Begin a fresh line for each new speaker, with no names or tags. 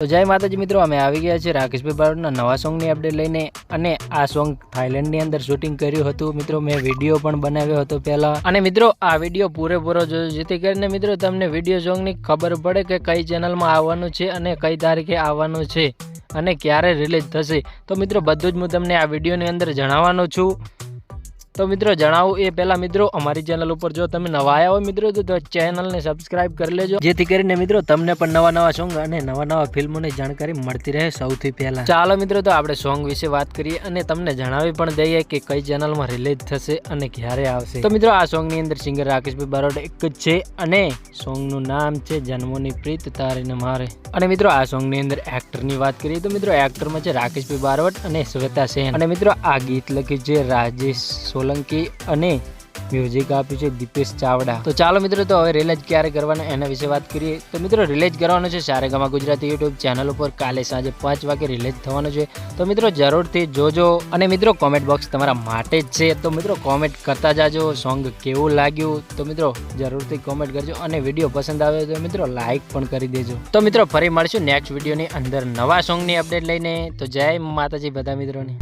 તો જય માતાજી મિત્રો, અમે આવી ગયા છે રાકેશભાઈ બારોટના નવા સોંગની અપડેટ લઈને। અને આ સોંગ થાઈલેન્ડની અંદર શૂટિંગ કર્યું હતું મિત્રો। મેં વિડીયો પણ બનાવ્યો હતો પહેલા। અને મિત્રો આ વિડીયો પૂરેપૂરો જોયો, જેથી કરીને મિત્રો તમને વિડીયો સોંગની ખબર પડે કે કઈ ચેનલમાં આવવાનું છે અને કઈ તારીખે આવવાનું છે અને ક્યારે રિલીઝ થશે। તો મિત્રો બધું જ હું તમને આ વિડીયોની અંદર જણાવવાનો છું। તો મિત્રો જણાવું એ પહેલા મિત્રો અમારી ચેનલ ઉપર જો તમે નવા આવ્યા હોય મિત્રો તો ચેનલને સબસ્ક્રાઇબ કરી લેજો, જેથી કરીને મિત્રો તમને પણ નવા સોંગ અને નવા ફિલ્મોની જાણકારી મળતી રહે સૌથી પહેલા। ચાલો મિત્રો તો આપણે સોંગ વિશે વાત કરીએ અને તમને જણાવી પણ દઈએ કે કઈ ચેનલમાં રિલીઝ થશે અને ક્યારે આવશે। તો મિત્રો આ સોંગની અંદર સિંગર રાકેશભાઈ બારોટ એક જ છે અને સોંગનું નામ છે જન્મોની પ્રીત તારીને મારે। અને મિત્રો આ સોંગની અંદર એક્ટરની વાત કરીએ તો મિત્રો એક્ટરમાં છે રાકેશભાઈ બારોટ અને શ્વેતા સેન। અને મિત્રો આ ગીત લખ્યું છે રાજેશ સોલંકી અને મ્યુઝિક આપ્યું છે દીપેશ ચાવડા। તો ચાલો મિત્રો તો હવે રિલીઝ ક્યારે કરવાનું એના વિશે વાત કરીએ। તો મિત્રો રિલીઝ કરવાનું છે સારેગામા ગુજરાતી યુટ્યુબ ચેનલ ઉપર કાલે સાંજે 5 વાગે રિલીઝ થવાનું છે। તો મિત્રો જરૂરથી જોજો અને મિત્રો કોમેન્ટ બોક્સ તમારા માટે જ છે, તો મિત્રો કોમેન્ટ કરતા જાજો સોંગ કેવું લાગ્યું। તો મિત્રો જરૂરથી કોમેન્ટ કરજો અને વિડીયો પસંદ આવે તો મિત્રો લાઈક પણ કરી દેજો। તો મિત્રો ફરી મળશું નેક્સ્ટ વિડીયોની અંદર નવા સોંગની અપડેટ લઈને। તો જય માતાજી બધા મિત્રોને।